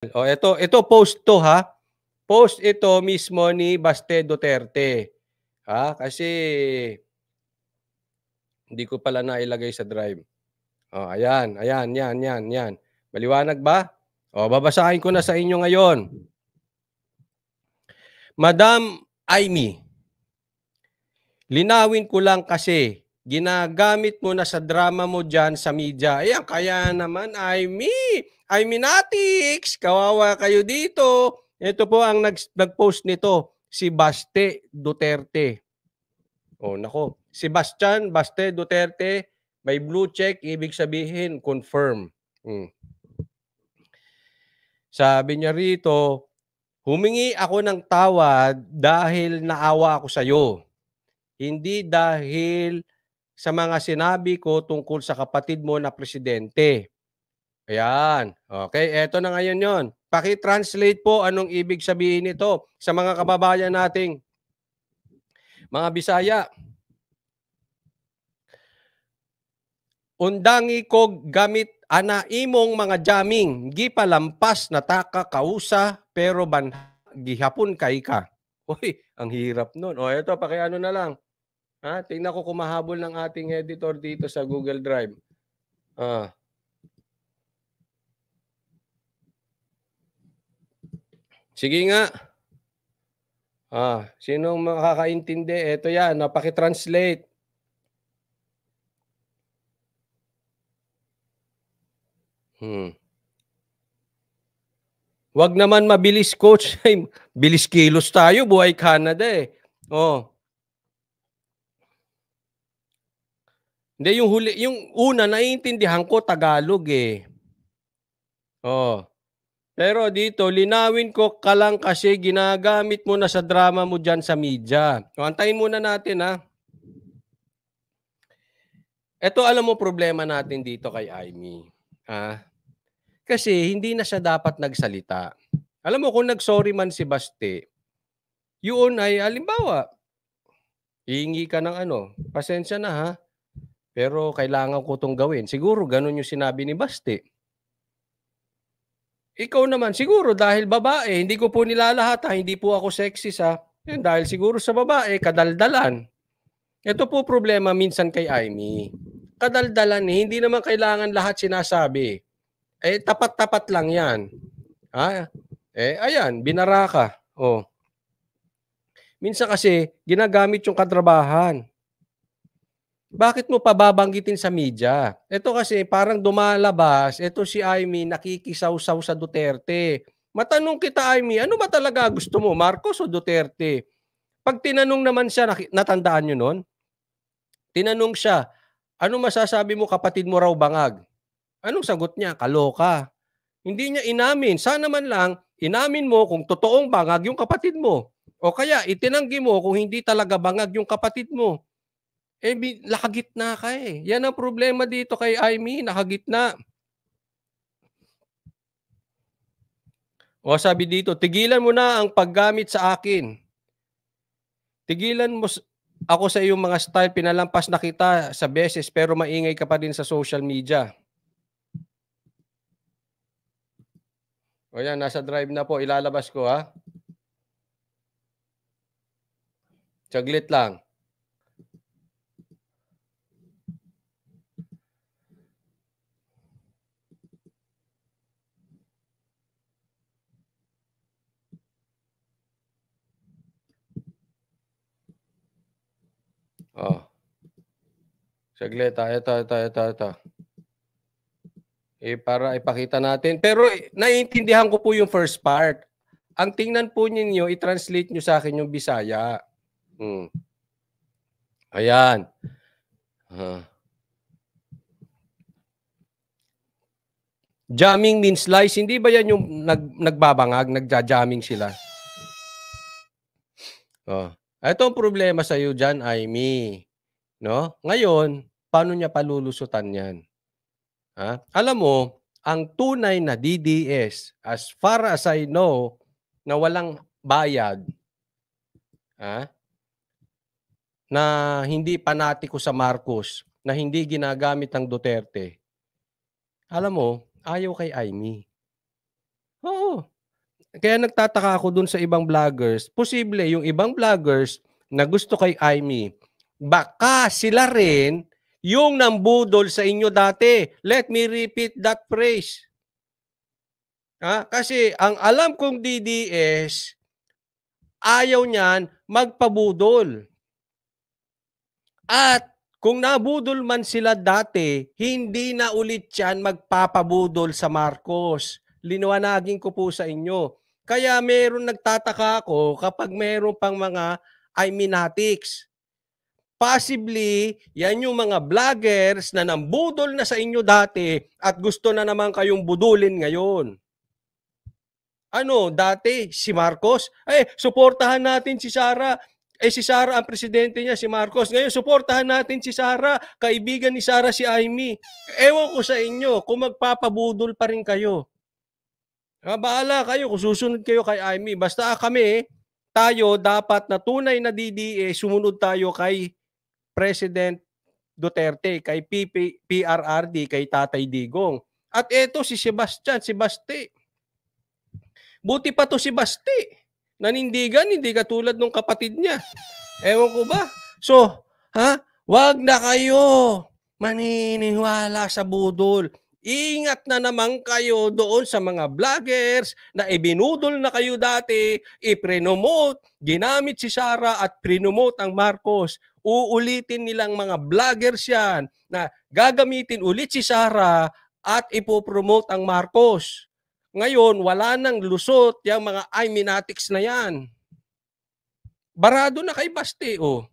O ito post 'to ha. Post ito mismo ni Baste Duterte. Kasi hindi ko pala nailagay sa drive. Ayan, ayan, 'yan. Maliwanag ba? Babasahin ko na sa inyo ngayon. Madam Amy, linawin ko lang kasi ginagamit mo na sa drama mo diyan sa media. Ayan, kaya naman Iminatics, kawawa kayo dito. Ito po ang nag-post nito, si Baste Duterte. Nako, Sebastian Baste Duterte, may blue check, ibig sabihin confirm. Sabi niya rito, humingi ako ng tawad dahil naawa ako sa iyo. Hindi dahil sa mga sinabi ko tungkol sa kapatid mo na presidente. Ayan. Okay, eto na ngayon yon. Paki-translate po anong ibig sabihin nito sa mga kababayan nating mga Bisaya. Undangi ko gamit ana imong mga jamming, gipalampas na taka kausa pero gihapon kay ka. Uy, ang hirap nun. Eto, pakiano na lang. Tingnan ko kung mahabol ng ating editor dito sa Google Drive. Sige nga. Sinong makakaintindi? Ito yan, paki-translate. Wag naman mabilis, coach. Bilis kilos tayo, buhay Canada eh. Hindi, yung una naiintindihan ko Tagalog eh. Pero dito, linawin ko ka lang kasi ginagamit mo na sa drama mo dyan sa media. Antayin muna natin Ito, alam mo problema natin dito kay Amy. Kasi hindi na siya dapat nagsalita. Alam mo, kung nag-sorry man si Baste, yun ay, halimbawa, hihingi ka ng pasensya na ha, pero kailangan ko itong gawin. Siguro ganun yung sinabi ni Baste. Ikaw naman, siguro dahil babae, hindi ko po nilalahat hindi po ako sexist Yan, dahil siguro sa babae, kadaldalan. Ito po problema minsan kay Amy. Kadaldalan hindi naman kailangan lahat sinasabi. Tapat-tapat lang yan. Ayan, binara ka. Minsan kasi, ginagamit yung katrabahan. Bakit mo pababanggitin sa media? Ito kasi parang dumalabas, ito si Amy nakikisaw-saw sa Duterte. Matanong kita, Amy, ano ba talaga gusto mo, Marcos o Duterte? Pag tinanong naman siya, natandaan nyo nun? Tinanong siya, ano masasabi mo kapatid mo raw bangag? Anong sagot niya? Kaloka. Hindi niya inamin. Sana man lang, inamin mo kung totoong bangag yung kapatid mo. O kaya, itinanggi mo kung hindi talaga bangag yung kapatid mo. Nakagitna ka eh. Yan ang problema dito kay Amy, nakagitna. Sabi dito, tigilan mo na ang paggamit sa akin. Tigilan mo ako sa iyong mga style, pinalampas na kita sa beses pero maingay ka pa din sa social media. Yan, nasa drive na po. Ilalabas ko Saglit lang. Saglit ito. Para ipakita natin. Pero naiintindihan ko po yung first part. Ang tingnan po ninyo, i-translate nyo sa akin yung Bisaya. Ayan. Jamming means lies. Hindi ba yan yung nagbabangag, nagja-jamming sila? Ito ang problema sa iyo dyan, Amy. No? Ngayon, paano niya palulusutan yan? Alam mo, ang tunay na DDS, as far as I know, na walang bayad, na hindi panatiko sa Marcos, na hindi ginagamit ng Duterte, alam mo, ayaw kay Amy. Oo. Kaya nagtataka ako dun sa ibang vloggers, posible yung ibang vloggers na gusto kay Imee, baka sila rin yung nambudol sa inyo dati. Let me repeat that phrase. Kasi ang alam kong DDS, ayaw niyan magpabudol. At kung nabudol man sila dati, hindi na ulit yan magpapabudol sa Marcos. Liwanagin ko po sa inyo. Kaya meron nagtataka ako kapag meron pang mga Iminatics. Possibly, yan yung mga vloggers na nambudol na sa inyo dati at gusto na naman kayong budulin ngayon. Ano, dati si Marcos, suportahan natin si Sara. Si Sara ang presidente niya, si Marcos. Ngayon, suportahan natin si Sara. Kaibigan ni Sara si Imee. Ewan ko sa inyo kung magpapabudol pa rin kayo. Bahala kayo kung susunod kayo kay Imee. Basta kami, tayo dapat na tunay na DDA, sumunod tayo kay President Duterte, kay PRRD, kay Tatay Digong. At eto si Sebastian, si Basti. Buti pa to si Basti. Nanindigan, hindi katulad nung kapatid niya. Ewan ko ba? So, wag na kayo maniniwala sa budol. Ingat na naman kayo doon sa mga vloggers na ibinudol na kayo dati, iprenomote, ginamit si Sara at prenomote ang Marcos. Uulitin nilang mga vloggers yan na gagamitin ulit si Sara at ipopromote ang Marcos. Ngayon, wala nang lusot yung mga Iminatics na yan. Barado na kay Basti, oh.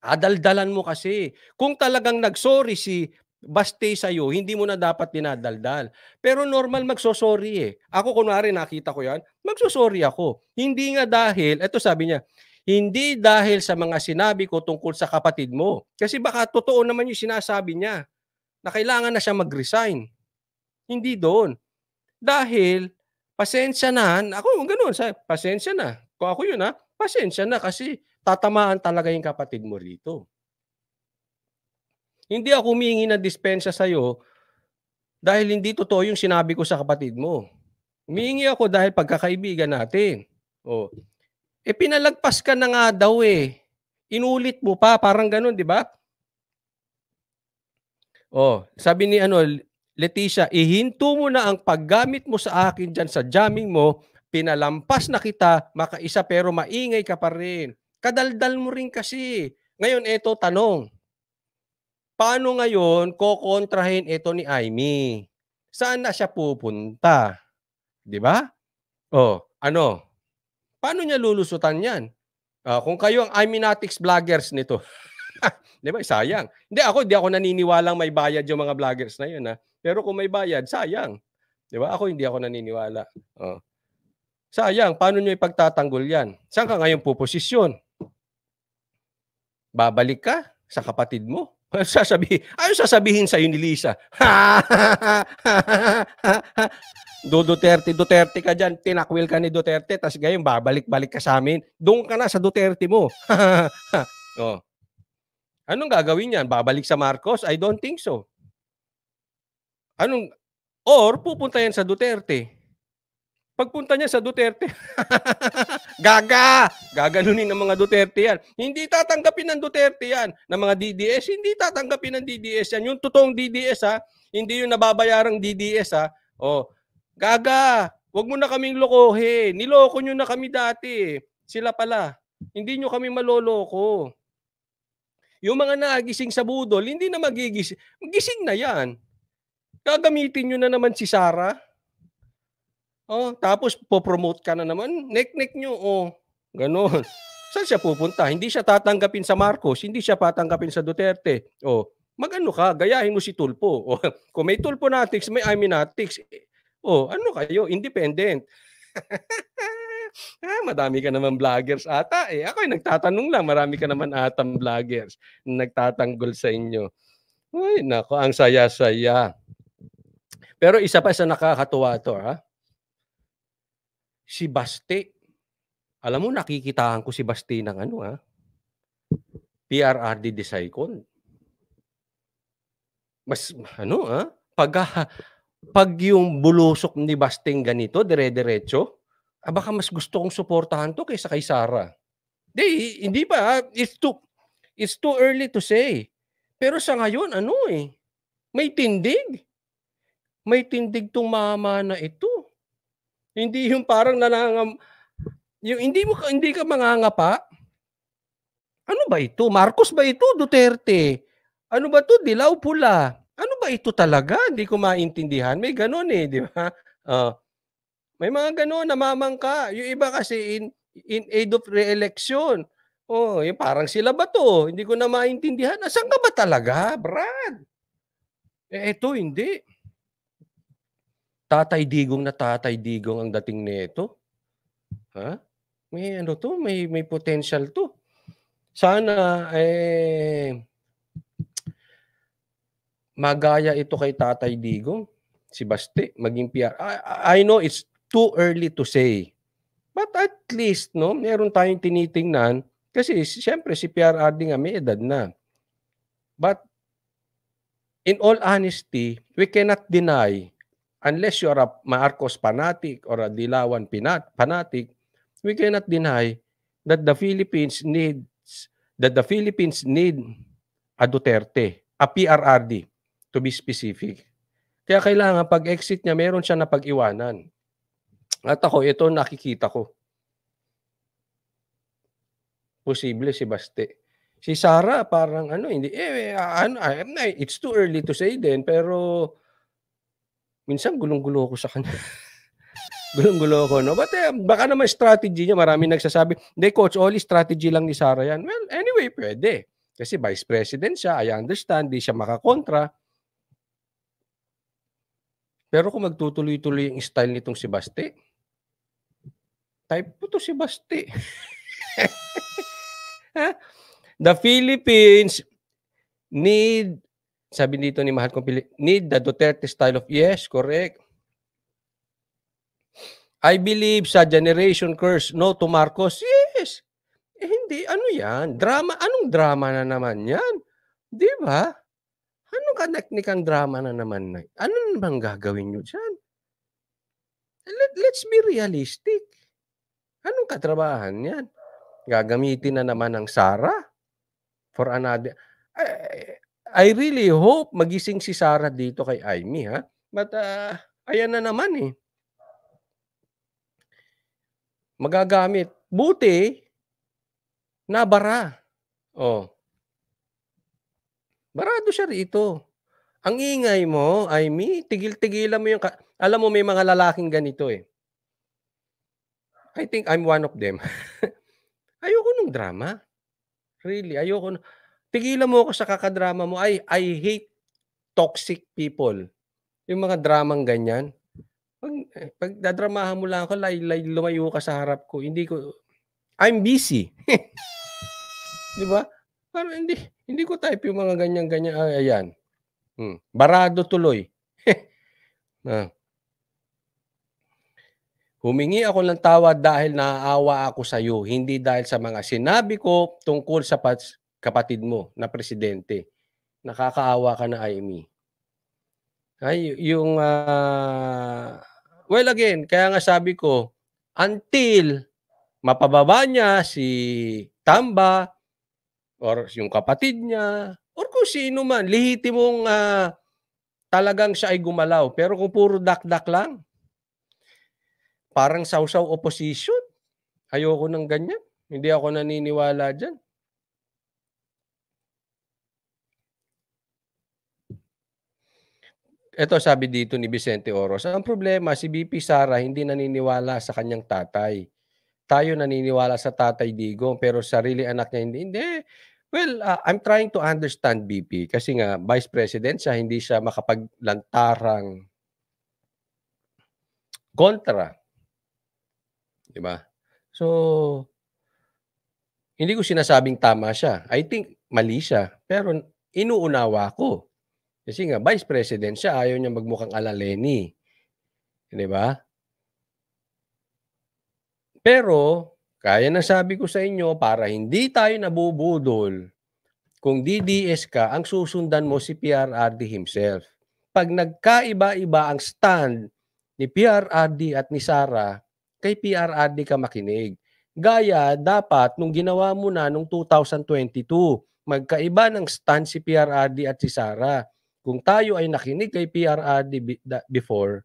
Adaldalan mo kasi. Kung talagang nagsorry si Basti sa'yo, hindi mo na dapat dinadaldal. Pero normal magsosorry eh. Ako kunwari nakita ko yan, magsosorry ako. Hindi nga dahil, eto sabi niya, hindi dahil sa mga sinabi ko tungkol sa kapatid mo. Kasi baka totoo naman yung sinasabi niya na kailangan na siya mag-resign. Hindi doon. Dahil, pasensya na, ako ganun, pasensya na. Kung ako yun pasensya na kasi tatamaan talaga yung kapatid mo rito. Hindi ako humingi ng dispensa sa'yo dahil hindi totoo yung sinabi ko sa kapatid mo. Humingi ako dahil pagkakaibigan natin. Pinalagpas ka na nga daw eh. Inulit mo pa, parang ganun, di ba? Sabi ni Leticia, ihinto mo na ang paggamit mo sa akin dyan sa jamming mo, pinalampas na kita, makaisa pero maingay ka pa rin. Kadaldal mo rin kasi. Ngayon, eto tanong. Paano ngayon kokontrahin ito ni Imee? Saan na siya pupunta? Di ba? Ano? Paano niya lulusutan yan? Kung kayo ang Iminatics vloggers nito, di ba? Sayang. Hindi ako naniniwalang may bayad yung mga vloggers na yun. Pero kung may bayad, sayang. Di ba? Ako hindi ako naniniwala. Sayang, paano nyo ipagtatanggol yan? Saan ka ngayon puposisyon? Babalik ka sa kapatid mo? Sasabihin sa'yo ni Lisa? Duterte ka dyan, tinakwil ka ni Duterte, tas ngayon babalik-balik ka sa amin. Doon ka na sa Duterte mo. Anong gagawin yan? Babalik sa Marcos? I don't think so. Or pupunta yan sa Duterte. Pagpunta niya sa Duterte, gaganunin ng mga Duterte yan. Hindi tatanggapin ng Duterte yan. Ng mga DDS, hindi tatanggapin ng DDS yan. Yung totoong DDS hindi yung nababayarang DDS wag mo na kaming lokohin. Niloko nyo na kami dati. Sila pala. Hindi nyo kami maloloko. Yung mga nagising sa budol, hindi na magigising. Gising na yan. Gagamitin nyo na naman si Sara. Tapos po-promote ka na naman, nek-nek nyo, gano'n. Saan siya pupunta? Hindi siya tatanggapin sa Marcos, hindi siya patanggapin sa Duterte. Mag-ano ka, gayahin mo si Tulfo. Kung may Tulfonatics, may Iminatics. Ano kayo? Independent. Madami ka naman vloggers ata eh. Ako nagtatanong lang, marami ka naman atang vloggers na nagtatanggol sa inyo. Ay, nako, ang saya-saya. Pero isa pa sa nakakatuwa to, si Basti. Alam mo, nakikitaan ko si Basti ng PRRD Desaicon. Mas, pag 'Pag yung bulusok ni Basting ganito dire-diretso, baka mas gusto kong suportahan 'to kaysa kay Sara. Hindi pa, it's too early to say. Pero sa ngayon ano, may tindig. May tindig 'tong mama na ito. Hindi yung parang yung hindi ka mangangapa. Ano ba ito, Marcos ba ito, Duterte? Ano ba 'to, dilaw, pula? Ano ba ito talaga? Hindi ko maintindihan. May gano'n, di ba? Oh, may mga gano'n namamangka. Yung iba kasi in aid of re-election. Oh, yung parang sila ba 'to? Hindi ko na maintindihan. Nasaan ka ba talaga, Brad? Ito hindi. Tatay Digong na Tatay Digong ang dating nito. Ha? May ano 'to, may potential 'to. Sana, magaya ito kay Tatay Digong, si Baste, maging PR. I know it's too early to say. But at least 'no, meron tayong tinitingnan kasi siyempre si PRRD nga may edad na. But in all honesty, we cannot deny, unless you are a Marcos fanatic or a Dilawan fanatic, we cannot deny that the Philippines need a Duterte, a PRRD, to be specific. Kaya kailangan pag-exit niya meron siyang napag-iwanan. At ako ito nakikita ko. Posible si Baste. Si Sara parang ano hindi, it's too early to say din pero minsan gulong-gulo ako sa kanya. Gulong-gulo ako 'no, but, baka naman strategy niya, maraming nagsasabi, "Hindi Coach Ollie, strategy lang ni Sara 'yan." Well, anyway puwede. Kasi Vice President siya, I understand, 'di siya makakontra. Pero kung magtutuloy-tuloy yung style nitong si Baste, type ko 'to si Baste. The Philippines need, sabi dito ni mahal kong need the Duterte style of, yes, correct. I believe sa generation curse, no to Marcos, yes. Hindi, ano yan, drama, anong drama na naman yan? 'Di ba? Anong kaniknikang drama na naman na ano namang gagawin niyo diyan? Let's be realistic. Anong katrabahan yan? Gagamitin na naman ng Sara for another, I really hope magising si Sara dito kay Amy, ha? But, ayan na naman, magagamit. Buti nabara. Oh, barado siya rito. Ang ingay mo, Amy, tigil-tigilan mo yung alam mo may mga lalaking ganito, I think I'm one of them. Ayoko nung drama. Really, ayoko tigilan mo ako sa kakadrama mo. I hate toxic people. Yung mga dramang ganyan. Pagdadramahan mo lang ako, lumayo ka sa harap ko. I'm busy. 'Di ba? Parang hindi ko type yung mga ganyan-ganyan. Ayan. Barado tuloy. Humingi ako ng tawad dahil naaawa ako sa iyo, hindi dahil sa mga sinabi ko tungkol sa kapatid mo na presidente. Nakakaawa ka na, Amy. Yung, well again, kaya nga sabi ko, until mapababa niya si Tamba or yung kapatid niya or kung sino man, lehitimong talagang siya ay gumalaw. Pero kung puro dakdak lang, parang sausaw opposition, ayoko ng ganyan. Hindi ako naniniwala diyan. Ito sabi dito ni Vicente Oros, ang problema si VP Sara hindi naniniwala sa kanyang tatay. Tayo naniniwala sa Tatay Digong pero sarili anak niya hindi. Well, I'm trying to understand VP kasi nga Vice President siya, hindi siya makapaglantarang kontra, 'di ba? So, hindi ko sinasabing tama siya. I think mali siya, pero inuunawa ko. Kasi nga Vice President siya, ayaw niya magmukhang alaleni, 'di ba? Pero gaya ng sabi ko sa inyo, para hindi tayo nabubudol, kung DDS ka, ang susundan mo si PRRD himself. pag nagkaiba-iba ang stand ni PRRD at ni Sara, kay PRRD ka makinig. Gaya dapat nung ginawa mo na nung 2022, magkaiba ng stand si PRRD at si Sara. Kung tayo ay nakinig kay PRRD before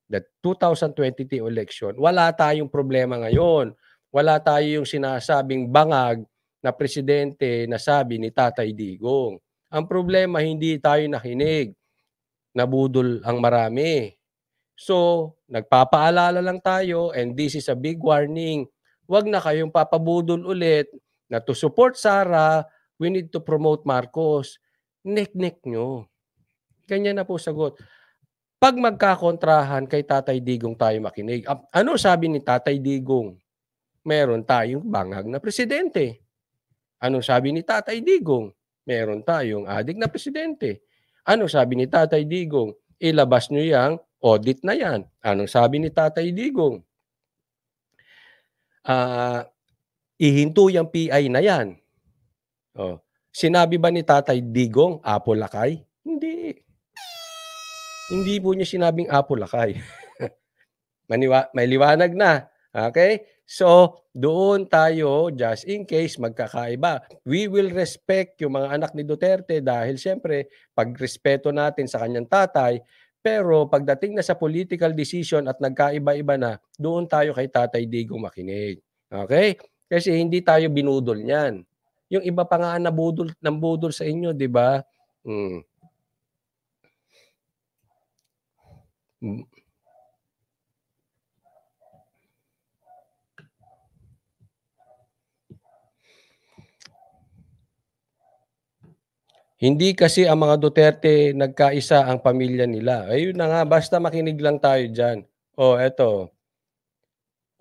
the 2023 election, wala tayong problema ngayon. Wala tayo yung sinasabing bangag na presidente na sabi ni Tatay Digong. Ang problema, hindi tayo nakinig. Nabudol ang marami. So, nagpapaalala lang tayo, and this is a big warning. Huwag na kayong papabudol ulit na to support Sara, we need to promote Marcos. Nek-nek nyo. Ganyan na po sagot. Pag magkakontrahan kay Tatay Digong tayo makinig. Ano sabi ni Tatay Digong? Meron tayong bangag na presidente. Ano sabi ni Tatay Digong? Meron tayong adik na presidente. Ano sabi ni Tatay Digong? Ilabas nyo yang audit na yan. Anong sabi ni Tatay Digong? Ihinto yung PI na yan. Oh. Sinabi ba ni Tatay Digong, Apo Lakay? Hindi. Hindi po niya sinabing Apo Lakay. May liwanag na. Okay? So, doon tayo, just in case, magkakaiba. We will respect yung mga anak ni Duterte dahil siyempre, pagrespeto natin sa kanyang tatay, pero pagdating na sa political decision at nagkaiba-iba na, doon tayo kay Tatay Digong makinig. Okay? Kasi hindi tayo binudol niyan. Yung iba pa nga nambudol sa inyo, di ba? Hindi kasi ang mga Duterte nagkaisa ang pamilya nila. Ayun na nga, basta makinig lang tayo dyan. Eto.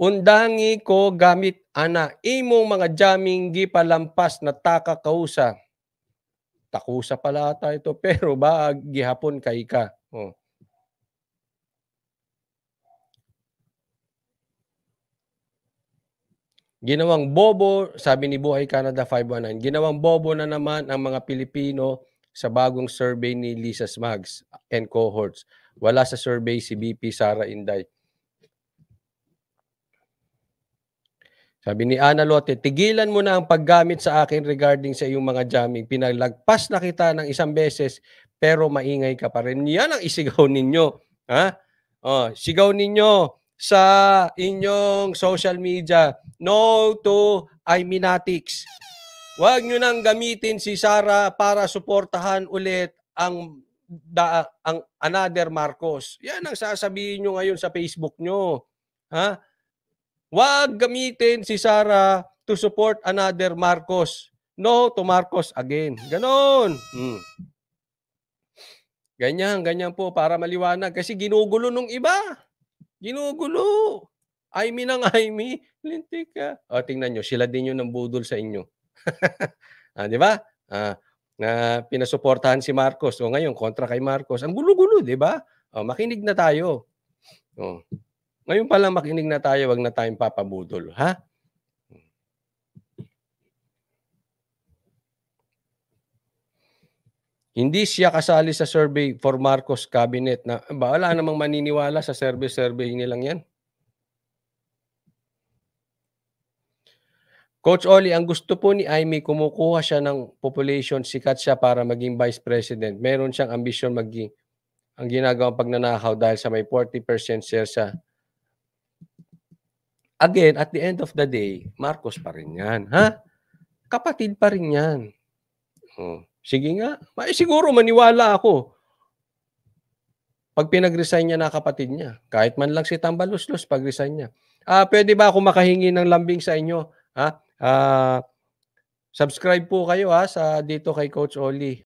Undangi ko gamit ana, imong mga jaming gipalampas na taka kausa. Takusa pala ata ito, pero ba gihapon kay ka. Ginawang bobo, sabi ni Buhay Canada 519, ginawang bobo na naman ang mga Pilipino sa bagong survey ni Lisa Smags and cohorts. Wala sa survey si BP Sara Inday. Sabi ni Ana Lote, tigilan mo na ang paggamit sa akin regarding sa iyong mga jamming. Pinalagpas na kita ng isang beses pero maingay ka pa rin. Yan ang isigaw ninyo. Ha? Sigaw ninyo sa inyong social media. No to Iminatics. Huwag nyo nang gamitin si Sara para suportahan ulit ang another Marcos. Yan ang sasabihin nyo ngayon sa Facebook nyo. Ha? Huwag gamitin si Sara to support another Marcos. No to Marcos again. Ganon. Ganyan po para maliwanag. Kasi ginugulo nung iba. Ginugulo. Aimee ng Aimee. Lintik ka. Tingnan nyo. Sila din yung nambudol sa inyo. Di ba? Na pinasuportahan si Marcos. Ngayon, kontra kay Marcos. Ang gulo-gulo, di ba? Makinig na tayo. Ngayon pa lang makinig na tayo, wag na tayong papabudol, ha? Hindi siya kasali sa survey for Marcos cabinet na wala namang maniniwala sa survey nilang yan. Coach Oli, ang gusto po ni Aimee, kumukuha siya ng population, sikat siya para maging vice president. Meron siyang ambisyon maging ang ginagawang pagnanakaw dahil sa may 40% share siya. Again, at the end of the day, Marcos pa rin yan. Ha? Kapatid pa rin yan. Sige nga. Siguro maniwala ako. Pag pinag-resign niya na kapatid niya, kahit man lang si Tambaluslos, pag-resign niya. Pwede ba ako makahingi ng lambing sa inyo? Subscribe po kayo sa dito kay Coach Oli.